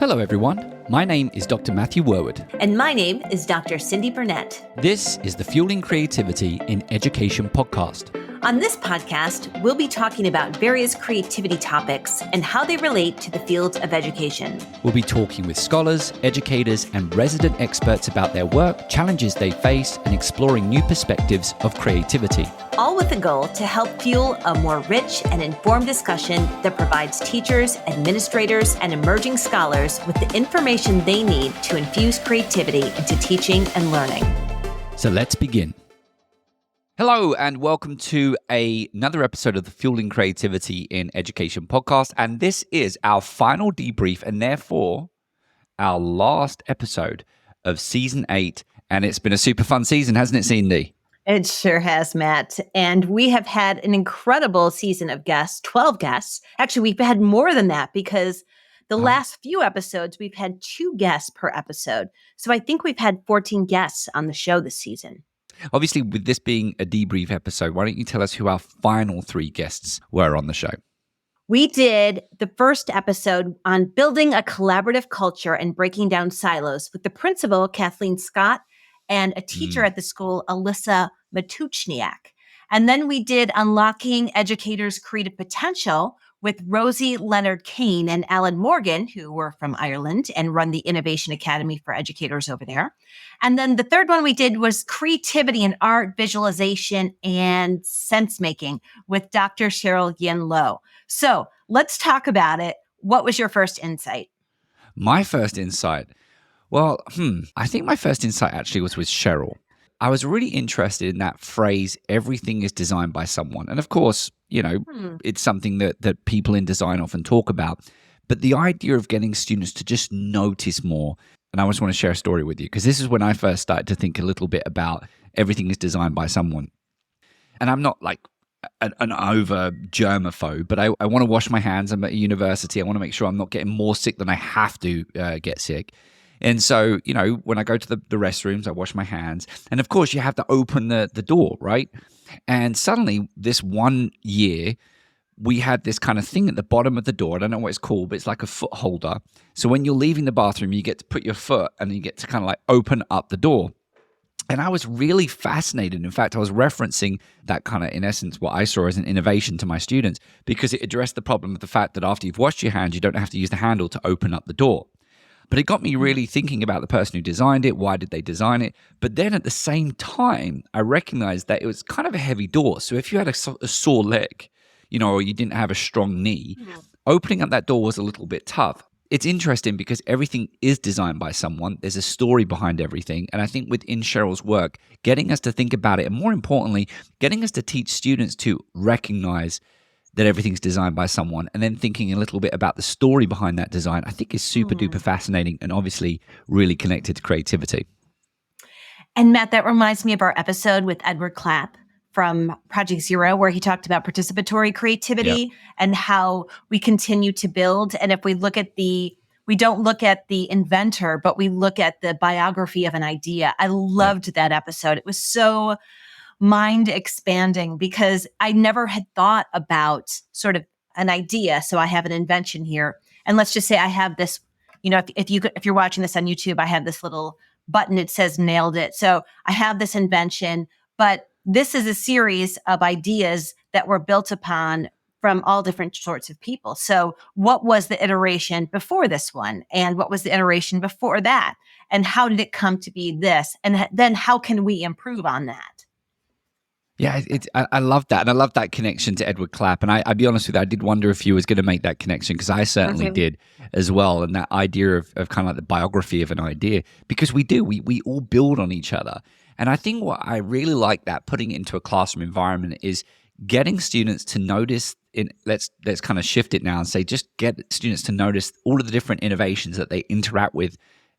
Hello everyone, my name is Dr. Matthew Worwood. And my name is Dr. Cyndi Burnett. This is the Fueling Creativity in Education podcast. On this podcast, we'll be talking about various creativity topics and how they relate to the field of education. We'll be talking with scholars, educators, and resident experts about their work, challenges they face, and exploring new perspectives of creativity. All with the goal to help fuel a more rich and informed discussion that provides teachers, administrators, and emerging scholars with the information they need to infuse creativity into teaching and learning. So let's begin. Hello and welcome to another episode of the Fueling Creativity in Education podcast. And this is our final debrief and therefore our last episode of season 8. And it's been a super fun season, hasn't it, Cyndi? It sure has, Matt. And we have had an incredible season of guests, 12 guests. Actually, we've had more than that because the last few episodes, we've had 2 guests per episode. So I think we've had 14 guests on the show this season. Obviously, with this being a debrief episode, why don't you tell us who our final 3 guests were on the show? We did the first episode on building a collaborative culture and breaking down silos with the principal, Kathleen Scott, and a teacher at the school, Alyssa Matuchniak. And then we did Unlocking Educators' Creative Potential with Rosie, Leonard-Kane, and Alan Morgan, who were from Ireland and run the Innovation Academy for educators over there. And then the third one we did was Creativity in Art, Visualization, and Sense-Making with Dr. Cheryle Yin Lo. So let's talk about it. What was your first insight? My first insight? Well, I think my first insight actually was with Cheryle. I was really interested in that phrase, everything is designed by someone. And of course, you know, it's something that people in design often talk about. But the idea of getting students to just notice more, and I just want to share a story with you, because this is when I first started to think a little bit about everything is designed by someone. And I'm not like an over germaphobe, but I want to wash my hands. I'm at a university. I want to make sure I'm not getting more sick than I have to get sick. And so, you know, when I go to the restrooms, I wash my hands. And of course, you have to open the door, right? And suddenly, this one year, we had this kind of thing at the bottom of the door. I don't know what it's called, but it's like a foot holder. So when you're leaving the bathroom, you get to put your foot and you get to kind of like open up the door. And I was really fascinated. In fact, I was referencing that kind of, in essence, what I saw as an innovation to my students, because it addressed the problem of the fact that after you've washed your hands, you don't have to use the handle to open up the door. But it got me really thinking about the person who designed it. Why did they design it? But then at the same time, I recognized that it was kind of a heavy door. So if you had a sore leg, you know, or you didn't have a strong knee, opening up that door was a little bit tough. It's interesting because everything is designed by someone. There's a story behind everything. And I think within Cheryle's work, getting us to think about it, and more importantly, getting us to teach students to recognize that everything's designed by someone, and then thinking a little bit about the story behind that design, I think is super duper fascinating and obviously really connected to creativity. And Matt, that reminds me of our episode with Edward Clapp from Project Zero, where he talked about participatory creativity and how we continue to build. And if we look at we don't look at the inventor, but we look at the biography of an idea. I loved that episode. It was so mind expanding because I never had thought about sort of an idea. So I have an invention here. And let's just say I have this, you know, if you're watching this on YouTube, I have this little button. It says nailed it. So I have this invention, but this is a series of ideas that were built upon from all different sorts of people. So what was the iteration before this one? And what was the iteration before that? And how did it come to be this? And then how can we improve on that? Yeah, I love that. And I love that connection to Edward Clapp. And I'll be honest with you, I did wonder if you was going to make that connection, because I certainly did as well. And that idea of kind of like the biography of an idea, because we do, we all build on each other. And I think what I really like that putting it into a classroom environment is getting students to notice, let's kind of shift it now and say, just get students to notice all of the different innovations that they interact with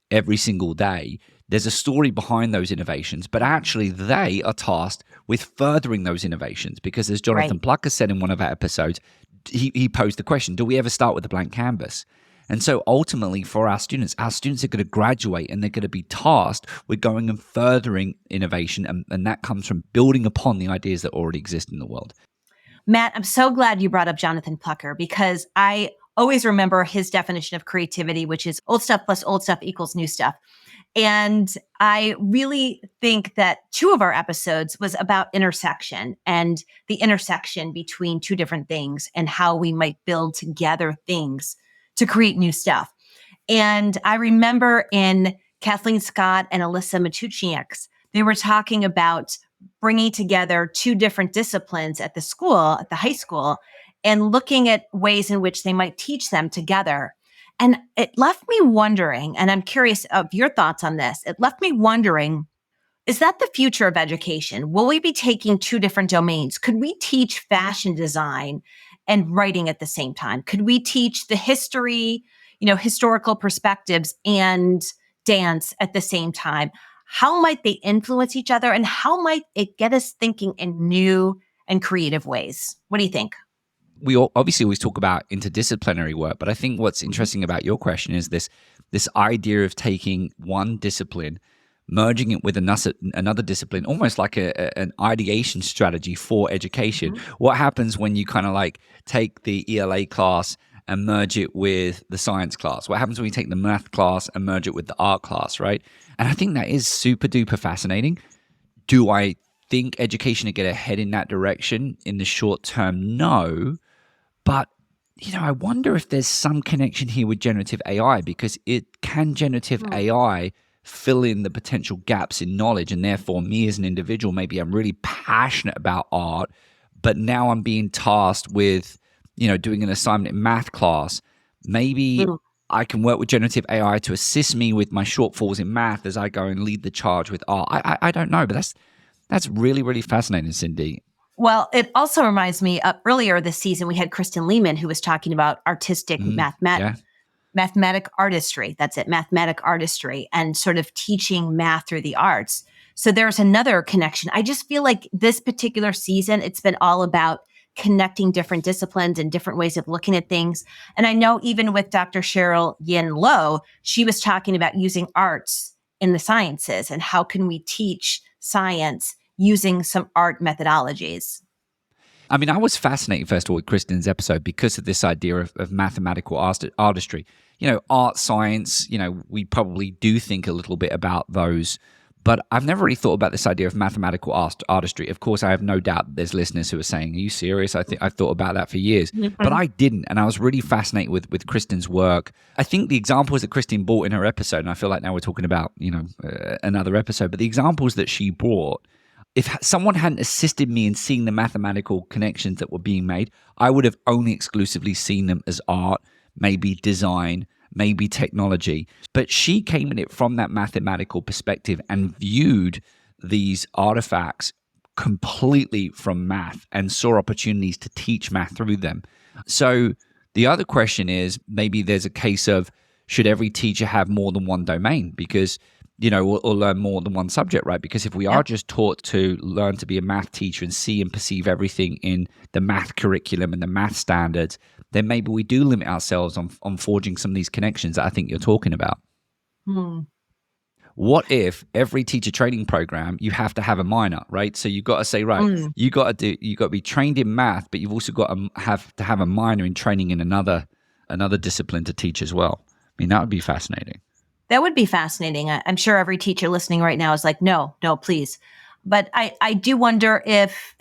every single day. There's a story behind those innovations, but actually they are tasked with furthering those innovations, because as Jonathan Plucker said in one of our episodes, he posed the question, do we ever start with a blank canvas? And so ultimately for our students are going to graduate and they're going to be tasked with going and furthering innovation. And that comes from building upon the ideas that already exist in the world. Matt, I'm so glad you brought up Jonathan Plucker, because I always remember his definition of creativity, which is old stuff plus old stuff equals new stuff. And I really think that 2 of our episodes was about intersection and the intersection between 2 different things and how we might build together things to create new stuff. And I remember in Kathleen Scott and Alyssa Matuchniak's, they were talking about bringing together 2 different disciplines at the school, at the high school, and looking at ways in which they might teach them together. And it left me wondering, and I'm curious of your thoughts on this. It left me wondering, is that the future of education? Will we be taking 2 different domains? Could we teach fashion design and writing at the same time? Could we teach the history, historical perspectives and dance at the same time? How might they influence each other, and how might it get us thinking in new and creative ways? What do you think? We obviously always talk about interdisciplinary work, but I think what's interesting about your question is this idea of taking one discipline, merging it with another discipline, almost like an ideation strategy for education. Mm-hmm. What happens when you kind of like take the ELA class and merge it with the science class? What happens when you take the math class and merge it with the art class, right? And I think that is super duper fascinating. Do I think education will get ahead in that direction in the short term? No. But, I wonder if there's some connection here with generative AI, because generative AI fill in the potential gaps in knowledge? And therefore, me as an individual, maybe I'm really passionate about art, but now I'm being tasked with, doing an assignment in math class. Maybe I can work with generative AI to assist me with my shortfalls in math as I go and lead the charge with art. I don't know, but that's really, really fascinating, Cyndi. Well, it also reminds me of earlier this season, we had Kristen Lehman, who was talking about artistic mathematic artistry. That's it, mathematic artistry, and sort of teaching math through the arts. So there's another connection. I just feel like this particular season, it's been all about connecting different disciplines and different ways of looking at things. And I know even with Dr. Cheryle Yin Lo, she was talking about using arts in the sciences and how can we teach science using some art methodologies. I mean, I was fascinated, first of all, with Kristen's episode because of this idea of mathematical artistry. Art, science, we probably do think a little bit about those, but I've never really thought about this idea of mathematical artistry. Of course, I have no doubt that there's listeners who are saying, are you serious? I've thought about that for years, but I didn't. And I was really fascinated with Kristen's work. I think the examples that Kristen brought in her episode, and I feel like now we're talking about, another episode, but the examples that she brought, if someone hadn't assisted me in seeing the mathematical connections that were being made, I would have only exclusively seen them as art, maybe design, maybe technology. But she came at it from that mathematical perspective and viewed these artifacts completely from math and saw opportunities to teach math through them. So the other question is, maybe there's a case of, should every teacher have more than one domain? Because or learn more than one subject, right? Because if we are just taught to learn to be a math teacher and see and perceive everything in the math curriculum and the math standards, then maybe we do limit ourselves on forging some of these connections that I think you're talking about. What if every teacher training program, you have to have a minor, right? So you've got to say, right, you got to be trained in math, but you've also got to have a minor in training in another discipline to teach as well. I mean, that would be fascinating. That would be fascinating. I'm sure every teacher listening right now is like, no, please. But I do wonder if,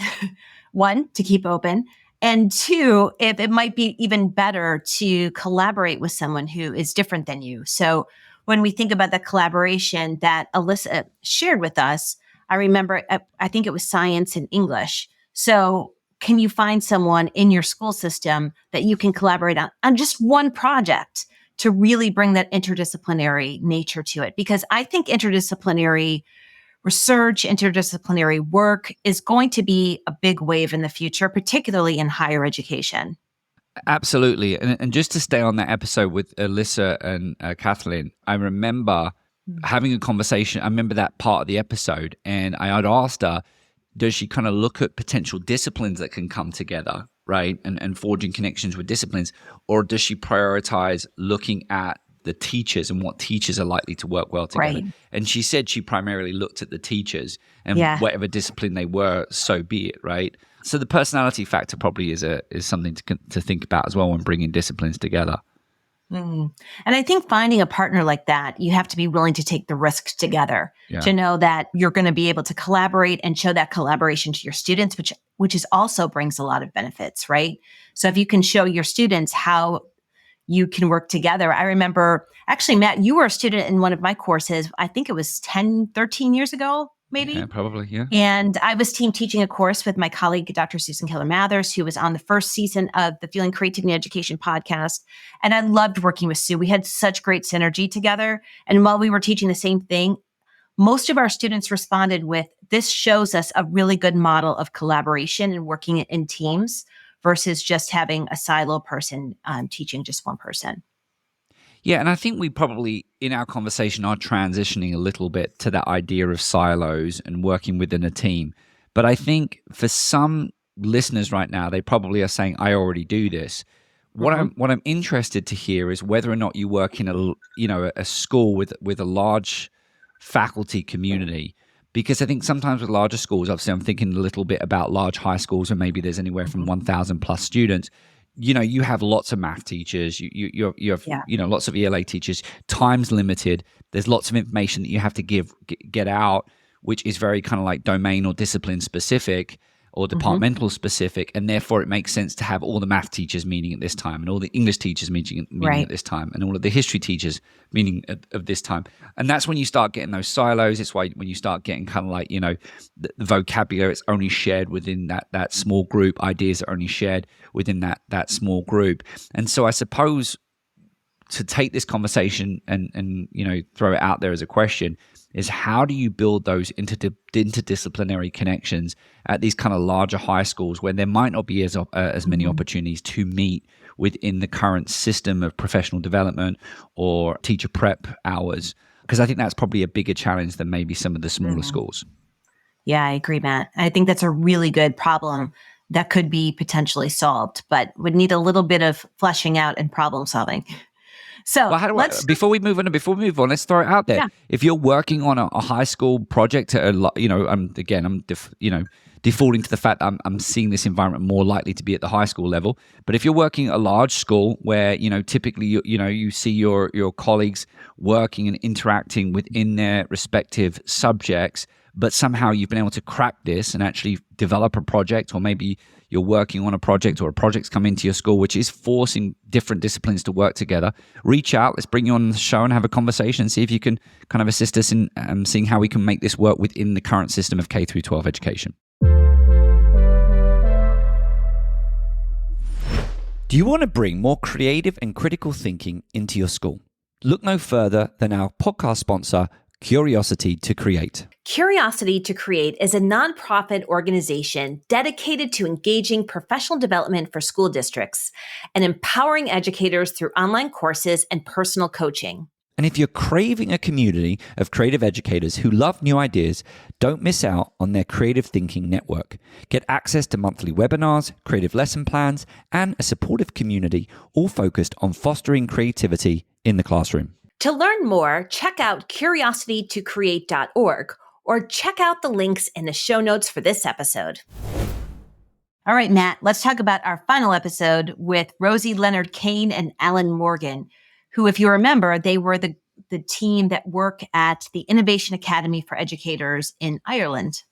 one, to keep open, and two, if it might be even better to collaborate with someone who is different than you. So when we think about the collaboration that Alyssa shared with us, I remember, I think it was science and English. So can you find someone in your school system that you can collaborate on just one project to really bring that interdisciplinary nature to it? Because I think interdisciplinary research, interdisciplinary work is going to be a big wave in the future, particularly in higher education. Absolutely. And just to stay on that episode with Alyssa and Kathleen, I remember having a conversation. I remember that part of the episode, and I had asked her, does she kind of look at potential disciplines that can come together, right? And forging connections with disciplines, or does she prioritize looking at the teachers and what teachers are likely to work well together? Right. And she said she primarily looked at the teachers and whatever discipline they were, so be it, right? So the personality factor probably is something to think about as well when bringing disciplines together. And I think finding a partner like that, you have to be willing to take the risks together to know that you're going to be able to collaborate and show that collaboration to your students, which is also brings a lot of benefits, right? So if you can show your students how you can work together. I remember, actually, Matt, you were a student in one of my courses. I think it was 10, 13 years ago, maybe. Yeah, probably, yeah. And I was team teaching a course with my colleague, Dr. Susan Keller-Mathers, who was on the first season of the Fueling Creativity and Education podcast. And I loved working with Sue. We had such great synergy together. And while we were teaching the same thing, most of our students responded with, this shows us a really good model of collaboration and working in teams versus just having a silo person teaching just one person. Yeah, and I think we probably, in our conversation, are transitioning a little bit to that idea of silos and working within a team. But I think for some listeners right now, they probably are saying, I already do this. What I'm interested to hear is whether or not you work in a school with a large faculty community. Because I think sometimes with larger schools, obviously I'm thinking a little bit about large high schools where maybe there's anywhere from 1,000 plus students. You have lots of math teachers, you have lots of ELA teachers, time's limited. There's lots of information that you have to get out, which is very kind of like domain or discipline specific or departmental specific, and therefore it makes sense to have all the math teachers meeting at this time and all the English teachers meeting at this time and all of the history teachers meeting at this time. And that's when you start getting those silos. It's why when you start getting kind of like, the vocabulary, it's only shared within that small group. Ideas are only shared within that small group. And so I suppose to take this conversation and throw it out there as a question is, how do you build those interdisciplinary connections at these kind of larger high schools where there might not be as many opportunities to meet within the current system of professional development or teacher prep hours? Because I think that's probably a bigger challenge than maybe some of the smaller schools. Yeah, I agree, Matt. I think that's a really good problem that could be potentially solved, but would need a little bit of fleshing out and problem solving. So before we move on, let's throw it out there. Yeah. If you're working on a high school project, I'm defaulting to the fact that I'm seeing this environment more likely to be at the high school level. But if you're working at a large school where, typically, you see your colleagues working and interacting within their respective subjects, but somehow you've been able to crack this and actually develop a project, or maybe you're working on a project or a project's come into your school, which is forcing different disciplines to work together, reach out. Let's bring you on the show and have a conversation and see if you can kind of assist us in seeing how we can make this work within the current system of K through 12 education. Do you want to bring more creative and critical thinking into your school? Look no further than our podcast sponsor, Curiosity to Create. Curiosity to Create is a nonprofit organization dedicated to engaging professional development for school districts and empowering educators through online courses and personal coaching. And if you're craving a community of creative educators who love new ideas, don't miss out on their Creative Thinking Network. Get access to monthly webinars, creative lesson plans, and a supportive community, all focused on fostering creativity in the classroom. To learn more, check out curiositytocreate.org or check out the links in the show notes for this episode. All right, Matt, let's talk about our final episode with Rosie, Leonard-Kane, and Alan Morgan, who, if you remember, they were the team that work at the Innovation Academy for Educators in Ireland.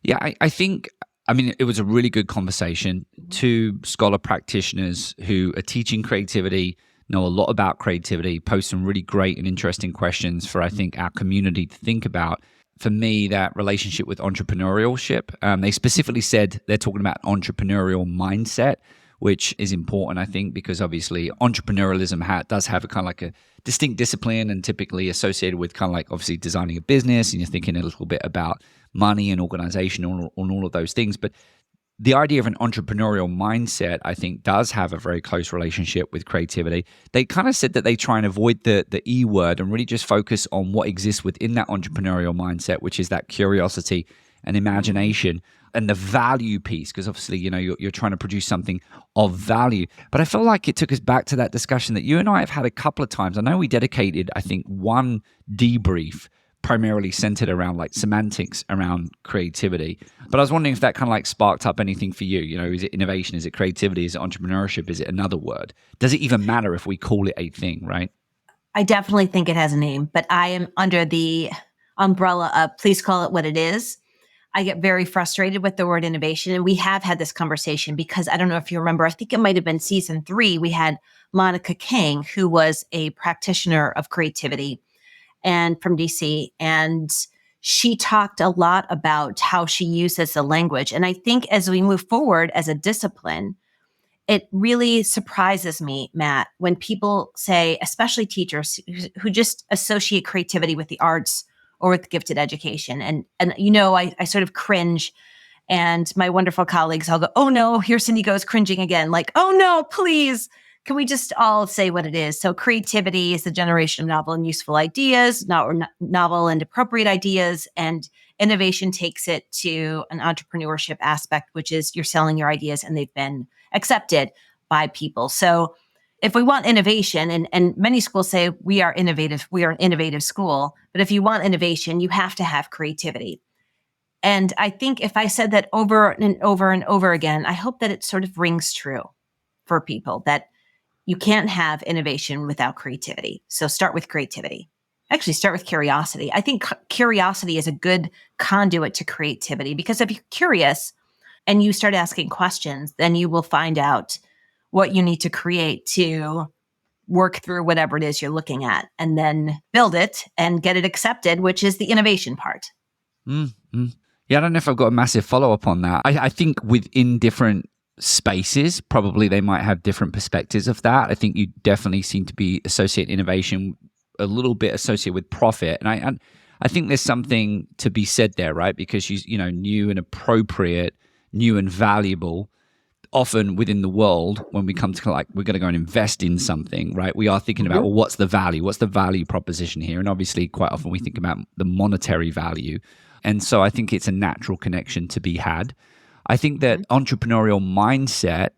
Yeah, I think it was a really good conversation. Two scholar practitioners who are teaching creativity, know a lot about creativity, post some really great and interesting questions for, I think, our community to think about. For me, that relationship with entrepreneurship, they specifically said they're talking about entrepreneurial mindset, which is important, I think, because obviously entrepreneurialism does have a kind of like a distinct discipline and typically associated with kind of like obviously designing a business, and you're thinking a little bit about money and organization on all of those things. But the idea of an entrepreneurial mindset, I think, does have a very close relationship with creativity. They kind of said that they try and avoid the E word and really just focus on what exists within that entrepreneurial mindset, which is that curiosity and imagination and the value piece, because obviously, you're trying to produce something of value. But I feel like it took us back to that discussion that you and I have had a couple of times. I know we dedicated, I think, one debrief primarily centered around like semantics around creativity. But I was wondering if that kind of like sparked up anything for you. You know, is it innovation? Is it creativity? Is it entrepreneurship? Is it another word? Does it even matter if we call it a thing, right? I definitely think it has a name, but I am under the umbrella of please call it what it is. I get very frustrated with the word innovation. And we have had this conversation because I don't know if you remember, I think it might have been season 3. We had Monica King, who was a practitioner of creativity and from DC. And she talked a lot about how she uses the language. And I think as we move forward as a discipline, it really surprises me, Matt, when people say, especially teachers who just associate creativity with the arts or with gifted education. And you know, I sort of cringe, and my wonderful colleagues all go, oh no, here Cyndi goes cringing again. Like, oh no, please, can we just all say what it is? So creativity is the generation of novel and useful ideas, novel and appropriate ideas. And innovation takes it to an entrepreneurship aspect, which is you're selling your ideas and they've been accepted by people. So if we want innovation, and many schools say we are innovative, we are an innovative school, but if you want innovation, you have to have creativity. And I think if I said that over and over and over again, I hope that it sort of rings true for people that you can't have innovation without creativity. So start with creativity. Actually, start with curiosity. I think curiosity is a good conduit to creativity, because if you're curious and you start asking questions, then you will find out what you need to create to work through whatever it is you're looking at, and then build it and get it accepted, which is the innovation part. Mm-hmm. Yeah, I don't know if I've got a massive follow-up on that. I think within different spaces, probably they might have different perspectives of that. I think you definitely seem to be associate innovation a little bit associated with profit. And I think there's something to be said there, right? Because you know, new and appropriate, new and valuable, often within the world, when we come to like, we're going to go and invest in something, right? We are thinking about, well, what's the value? What's the value proposition here? And obviously quite often we think about the monetary value. And so I think it's a natural connection to be had. I think that entrepreneurial mindset,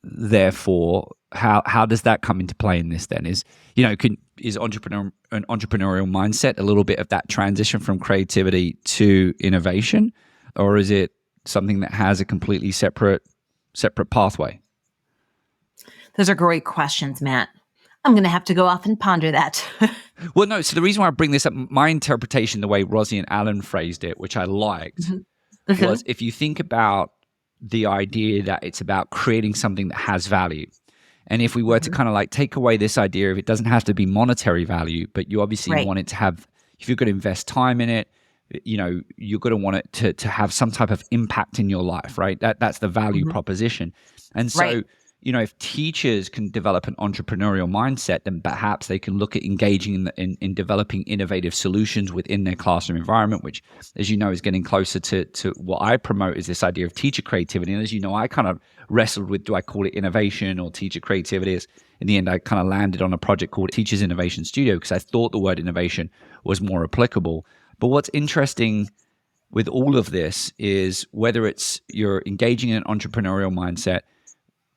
therefore, how does that come into play in this then? Is an entrepreneurial mindset a little bit of that transition from creativity to innovation? Or is it something that has a completely separate pathway? Those are great questions, Matt. I'm going to have to go off and ponder that. Well, no. So the reason why I bring this up, my interpretation, the way Rosie and Alan phrased it, which I liked, was if you think about the idea that it's about creating something that has value. And if we were to kind of like take away this idea of it doesn't have to be monetary value, but you obviously want it to have, if you're going to invest time in it, you know, you're going to want it to have some type of impact in your life, right? That's the value proposition. And so, you know, if teachers can develop an entrepreneurial mindset, then perhaps they can look at engaging in developing innovative solutions within their classroom environment, which, as you know, is getting closer to what I promote is this idea of teacher creativity. And as you know, I kind of wrestled with, do I call it innovation or teacher creativity? In the end, I kind of landed on a project called Teachers Innovation Studio because I thought the word innovation was more applicable. But what's interesting with all of this is whether it's you're engaging in an entrepreneurial mindset,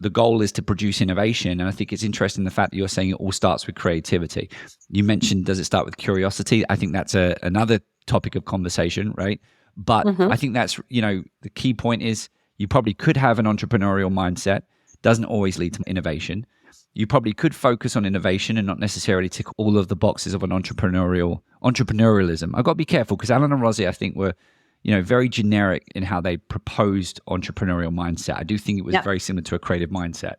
the goal is to produce innovation. And I think it's interesting the fact that you're saying it all starts with creativity. You mentioned, does it start with curiosity? I think that's another topic of conversation, right? But I think that's, you know, the key point is you probably could have an entrepreneurial mindset, doesn't always lead to innovation. You probably could focus on innovation and not necessarily tick all of the boxes of an entrepreneurialism. I've got to be careful because Alan and Rosie, I think, were, you know, very generic in how they proposed entrepreneurial mindset. I do think it was very similar to a creative mindset.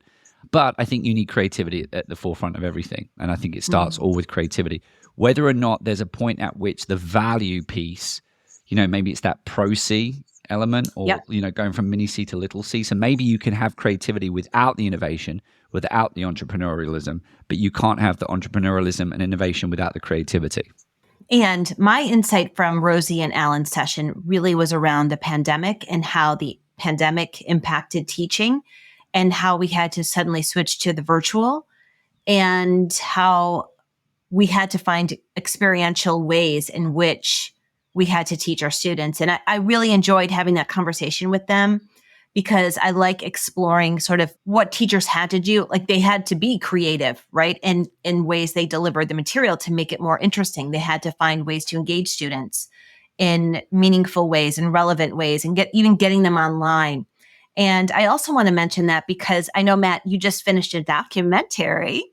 But I think you need creativity at the forefront of everything. And I think it starts all with creativity. Whether or not there's a point at which the value piece, you know, maybe it's that pro C element or, you know, going from mini C to little c. So maybe you can have creativity without the innovation, without the entrepreneurialism, but you can't have the entrepreneurialism and innovation without the creativity. And my insight from Rosie and Alan's session really was around the pandemic and how the pandemic impacted teaching and how we had to suddenly switch to the virtual and how we had to find experiential ways in which we had to teach our students. And I really enjoyed having that conversation with them because I like exploring sort of what teachers had to do. Like they had to be creative, right? And in ways they delivered the material to make it more interesting. They had to find ways to engage students in meaningful ways and relevant ways and getting them online. And I also want to mention that because I know, Matt, you just finished a documentary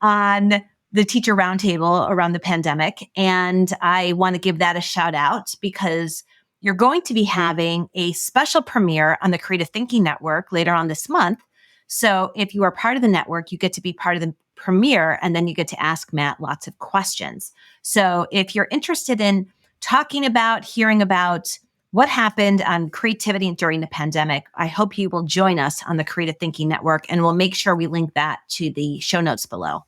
on the teacher roundtable around the pandemic. And I want to give that a shout out because you're going to be having a special premiere on the Creative Thinking Network later on this month. So if you are part of the network, you get to be part of the premiere, and then you get to ask Matt lots of questions. So if you're interested in hearing about what happened on creativity during the pandemic, I hope you will join us on the Creative Thinking Network, and we'll make sure we link that to the show notes below.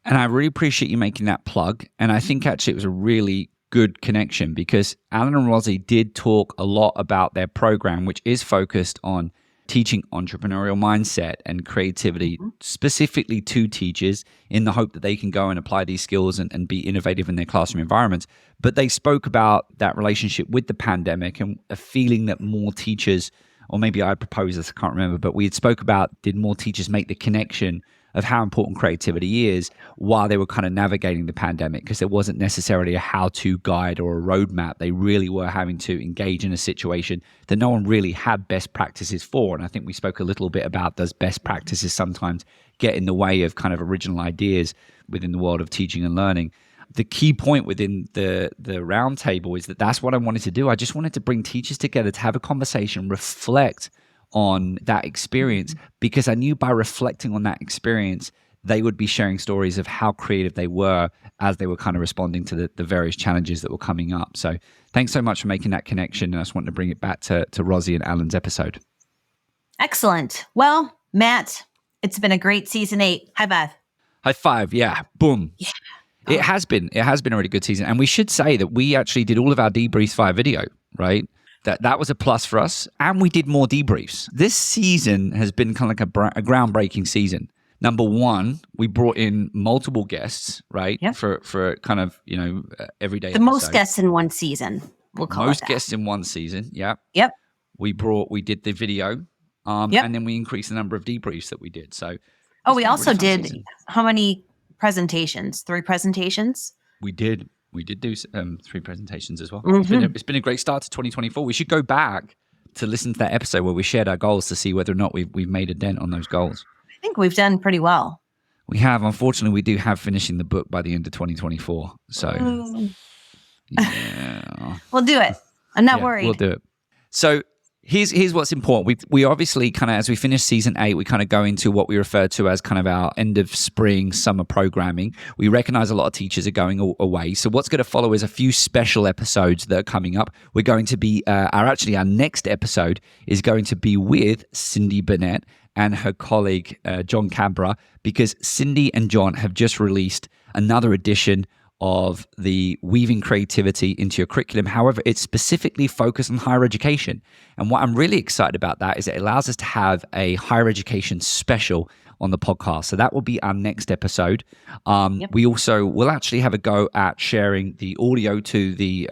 And I really appreciate you making that plug. And I think actually it was a really good connection because Alan and Rosie did talk a lot about their program, which is focused on teaching entrepreneurial mindset and creativity specifically to teachers in the hope that they can go and apply these skills and be innovative in their classroom environments. But they spoke about that relationship with the pandemic and a feeling that more teachers, or maybe I proposed this, I can't remember, but we had spoke about, did more teachers make the connection of how important creativity is while they were kind of navigating the pandemic, because there wasn't necessarily a how-to guide or a roadmap. They really were having to engage in a situation that no one really had best practices for. And I think we spoke a little bit about does best practices sometimes get in the way of kind of original ideas within the world of teaching and learning. The key point within the roundtable is that that's what I wanted to do. I just wanted to bring teachers together to have a conversation, reflect on that experience, because I knew by reflecting on that experience, they would be sharing stories of how creative they were as they were kind of responding to the various challenges that were coming up. So thanks so much for making that connection. And I just wanted to bring it back to Rosie and Alan's episode. Excellent. Well, Matt, it's been a great season 8. High five. High five. Yeah. Boom. Yeah. It has been a really good season. And we should say that we actually did all of our debriefs via video, right? That was a plus for us. And we did more debriefs. This season has been kind of like a groundbreaking season. Number one, we brought in multiple guests, right? Yep. For kind of, everyday The most guests in one season, we'll call it most that. guests in one season, yeah. Yep. We did the video, and then we increased the number of debriefs that we did. So we also did season. How many presentations? 3 presentations? We did do 3 presentations as well. It's been a great start to 2024. We should go back to listen to that episode where we shared our goals to see whether or not we've made a dent on those goals. I think we've done pretty well. We have. Unfortunately, we do have finishing the book by the end of 2024. So, yeah. We'll do it. I'm not worried. We'll do it. So here's what's important. We obviously kind of, as we finish season 8, we kind of go into what we refer to as kind of our end of spring summer programming. We recognize a lot of teachers are going away. So what's going to follow is a few special episodes that are coming up. We're going to be, our next episode is going to be with Cyndi Burnett and her colleague, John Cabra, because Cyndi and John have just released another edition of the Weaving Creativity into Your Curriculum. However, it's specifically focused on higher education. And what I'm really excited about that is it allows us to have a higher education special on the podcast. So that will be our next episode. We also will actually have a go at sharing the audio to the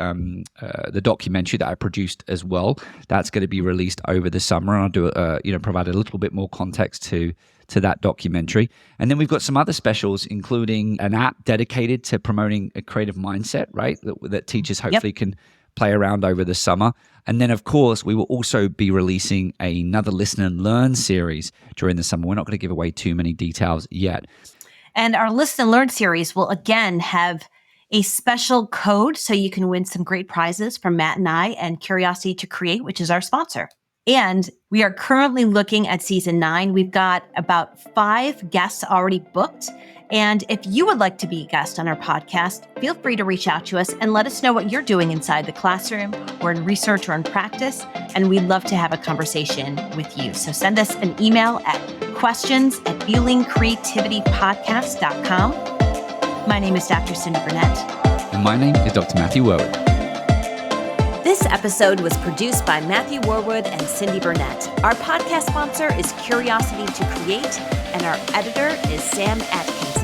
documentary that I produced as well. That's going to be released over the summer, and I'll do provide a little bit more context to that documentary. And then we've got some other specials, including an app dedicated to promoting a creative mindset, right? That teachers hopefully can play around over the summer. And then, of course, we will also be releasing another Listen and Learn series during the summer. We're not going to give away too many details yet. And our Listen and Learn series will, again, have a special code so you can win some great prizes from Matt and I and Curiosity to Create, which is our sponsor. And we are currently looking at season 9. We've got about 5 guests already booked. And if you would like to be a guest on our podcast, feel free to reach out to us and let us know what you're doing inside the classroom or in research or in practice. And we'd love to have a conversation with you. So send us an email at questions@fuelingcreativitypodcast.com. My name is Dr. Cyndi Burnett. And my name is Dr. Matthew Worwood. This episode was produced by Matthew Worwood and Cyndi Burnett. Our podcast sponsor is Curiosity to Create, and our editor is Sam Atkins.